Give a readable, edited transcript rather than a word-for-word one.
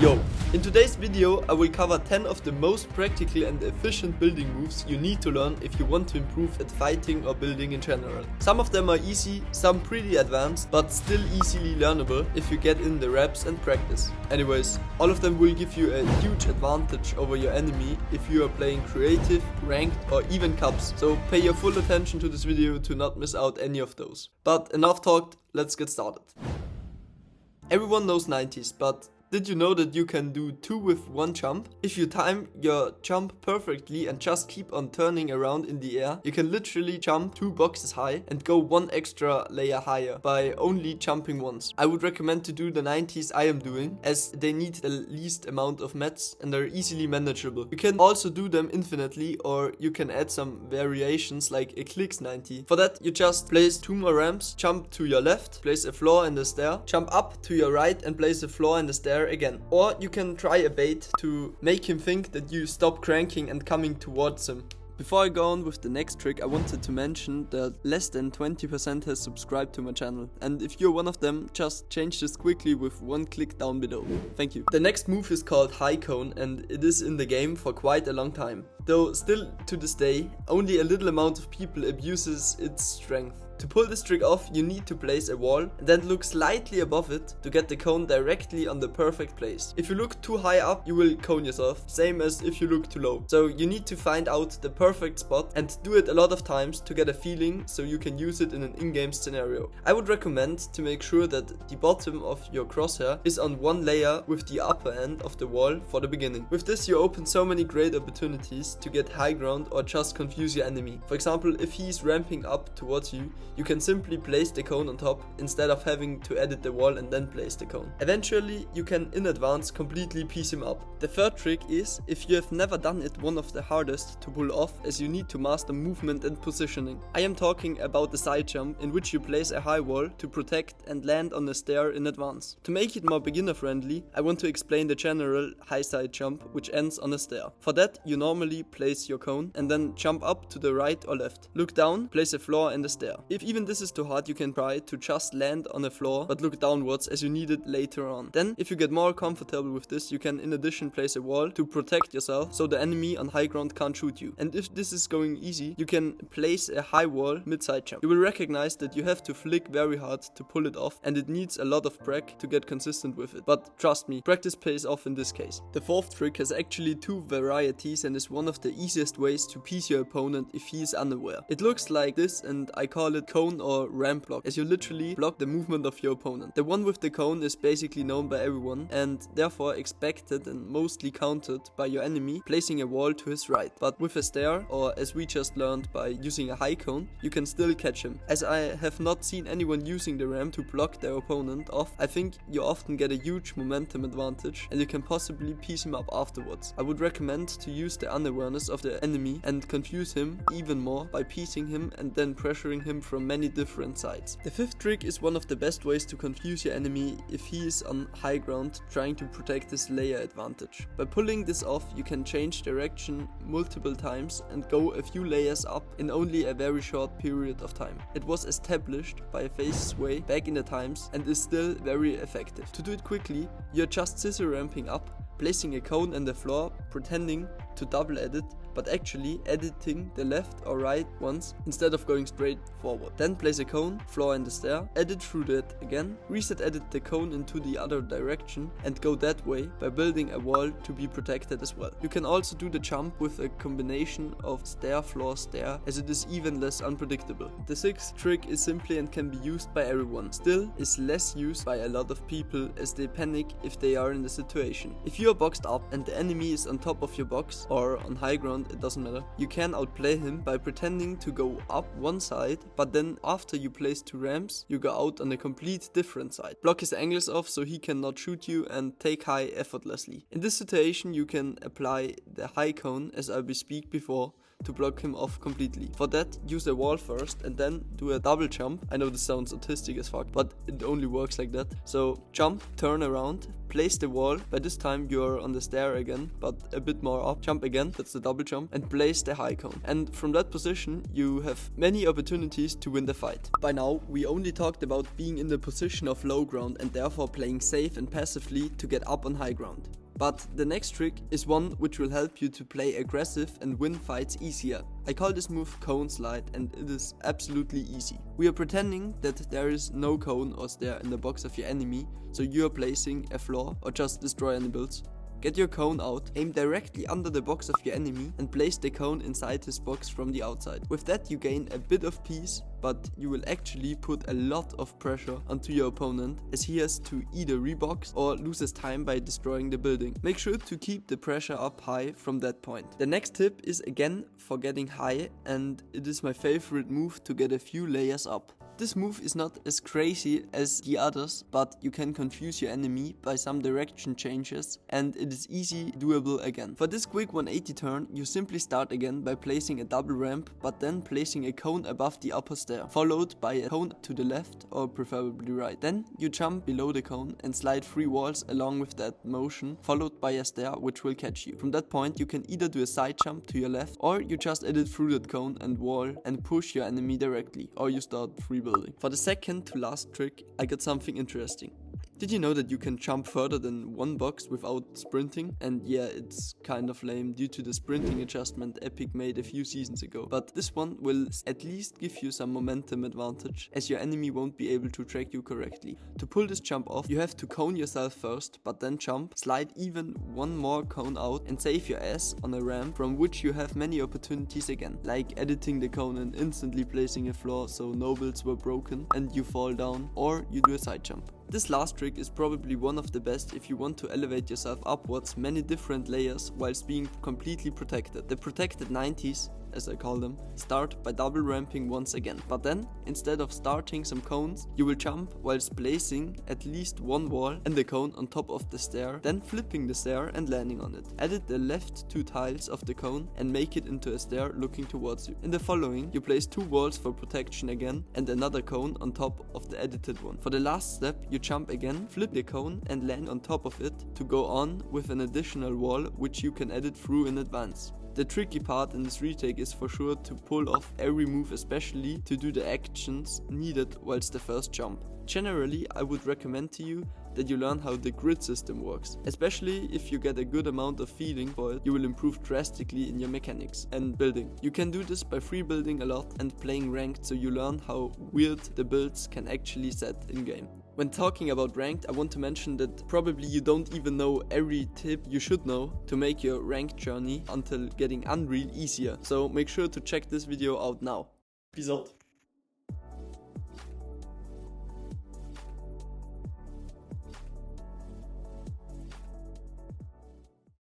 Yo! In today's video I will cover 10 of the most practical and efficient building moves you need to learn if you want to improve at fighting or building in general. Some of them are easy, some pretty advanced, but still easily learnable if you get in the reps and practice. Anyways, all of them will give you a huge advantage over your enemy if you are playing creative, ranked or even cups, so pay your full attention to this video to not miss out any of those. But enough talked, let's get started. Everyone knows 90s, but did you know that you can do 2 with 1 jump? If you time your jump perfectly and just keep on turning around in the air, you can literally jump 2 boxes high and go 1 extra layer higher by only jumping once. I would recommend to do the 90s I am doing, as they need the least amount of mats and are easily manageable. You can also do them infinitely, or you can add some variations like Eclipse 90. For that you just place 2 more ramps, jump to your left, place a floor and a stair, jump up to your right and place a floor and a stair again. Or you can try a bait to make him think that you stop cranking and coming towards him. Before I go on with the next trick, I wanted to mention that less than 20% has subscribed to my channel, and if you're one of them, just change this quickly with 1 click down below. Thank you. The next move is called high cone, and it is in the game for quite a long time. Though still to this day, only a little amount of people abuses its strength. To pull this trick off, you need to place a wall and then look slightly above it to get the cone directly on the perfect place. If you look too high up, you will cone yourself, same as if you look too low. So you need to find out the perfect spot and do it a lot of times to get a feeling so you can use it in an in-game scenario. I would recommend to make sure that the bottom of your crosshair is on 1 layer with the upper end of the wall for the beginning. With this you open so many great opportunities to get high ground or just confuse your enemy. For example, if he is ramping up towards you, you can simply place the cone on top instead of having to edit the wall and then place the cone. Eventually you can in advance completely piece him up. The third trick is, if you have never done it, one of the hardest to pull off, as you need to master movement and positioning. I am talking about the side jump, in which you place a high wall to protect and land on a stair in advance. To make it more beginner friendly, I want to explain the general high side jump, which ends on a stair. For that you normally place your cone and then jump up to the right or left. Look down, place a floor and a stair. If even this is too hard, you can try to just land on a floor but look downwards, as you need it later on. Then if you get more comfortable with this, you can in addition place a wall to protect yourself so the enemy on high ground can't shoot you. And if this is going easy, you can place a high wall mid-side jump. You will recognize that you have to flick very hard to pull it off, and it needs a lot of prac to get consistent with it. But trust me, practice pays off in this case. The fourth trick has actually 2 varieties and is one of the easiest ways to piece your opponent if he is unaware. It looks like this, and I call it cone or ramp block, as you literally block the movement of your opponent. The one with the cone is basically known by everyone and therefore expected and mostly countered by your enemy placing a wall to his right. But with a stair, or as we just learned by using a high cone, you can still catch him. As I have not seen anyone using the ramp to block their opponent off, I think you often get a huge momentum advantage and you can possibly piece him up afterwards. I would recommend to use the unawareness of the enemy and confuse him even more by piecing him and then pressuring him from many different sides. The fifth trick is one of the best ways to confuse your enemy if he is on high ground trying to protect his layer advantage. By pulling this off, you can change direction multiple times and go a few layers up in only a very short period of time. It was established by phase sway back in the times and is still very effective. To do it quickly, you're just scissor ramping up, placing a cone on the floor, pretending to double edit, but actually editing the left or right once instead of going straight forward. Then place a cone, floor and the stair, edit through that again, reset edit the cone into the other direction and go that way by building a wall to be protected as well. You can also do the jump with a combination of stair, floor, stair, as it is even less unpredictable. The sixth trick is simply and can be used by everyone, still is less used by a lot of people as they panic if they are in the situation. If you are boxed up and the enemy is on top of your box or on high ground, it doesn't matter. You can outplay him by pretending to go up one side, but then after you place 2 ramps, you go out on a complete different side. Block his angles off so he cannot shoot you and take high effortlessly. In this situation you can apply the high cone, as I bespeak before, to block him off completely. For that, use a wall first and then do a double jump. I know this sounds autistic as fuck, but it only works like that. So jump, turn around, place the wall. By this time you're on the stair again, but a bit more up. Jump again, that's the double jump, and place the high cone. And from that position, you have many opportunities to win the fight. By now, we only talked about being in the position of low ground and therefore playing safe and passively to get up on high ground. But the next trick is one which will help you to play aggressive and win fights easier. I call this move cone slide, and it is absolutely easy. We are pretending that there is no cone or stair in the box of your enemy, so you are placing a floor or just destroy any builds. Get your cone out, aim directly under the box of your enemy and place the cone inside his box from the outside. With that you gain a bit of peace, but you will actually put a lot of pressure onto your opponent, as he has to either rebox or loses time by destroying the building. Make sure to keep the pressure up high from that point. The next tip is again for getting high, and it is my favorite move to get a few layers up. This move is not as crazy as the others, but you can confuse your enemy by some direction changes, and it is easy doable again. For this quick 180 turn, you simply start again by placing a double ramp, but then placing a cone above the upper stair, followed by a cone to the left or preferably right. Then you jump below the cone and slide 3 walls along with that motion, followed by a stair which will catch you. From that point you can either do a side jump to your left, or you just edit through that cone and wall and push your enemy directly, or you start rebuilding. For the second to last trick, I got something interesting. Did you know that you can jump further than one box without sprinting? And yeah, it's kind of lame due to the sprinting adjustment Epic made a few seasons ago. But this one will at least give you some momentum advantage, as your enemy won't be able to track you correctly. To pull this jump off, you have to cone yourself first, but then jump, slide even one more cone out and save your ass on a ramp from which you have many opportunities again. Like editing the cone and instantly placing a floor so no builds were broken and you fall down, or you do a side jump. This last trick is probably one of the best if you want to elevate yourself upwards many different layers whilst being completely protected. The protected 90s, as I call them, start by double ramping once again. But then, instead of starting some cones, you will jump whilst placing at least one wall and the cone on top of the stair, then flipping the stair and landing on it. Edit the left 2 tiles of the cone and make it into a stair looking towards you. In the following, you place 2 walls for protection again and another cone on top of the edited one. For the last step, you jump again, flip the cone and land on top of it to go on with an additional wall which you can edit through in advance. The tricky part in this retake is for sure to pull off every move, especially to do the actions needed whilst the first jump. Generally, I would recommend to you that you learn how the grid system works. Especially if you get a good amount of feeling for it, you will improve drastically in your mechanics and building. You can do this by free building a lot and playing ranked, so you learn how weird the builds can actually set in game. When talking about ranked, I want to mention that probably you don't even know every tip you should know to make your ranked journey until getting Unreal easier. So make sure to check this video out now. Peace out.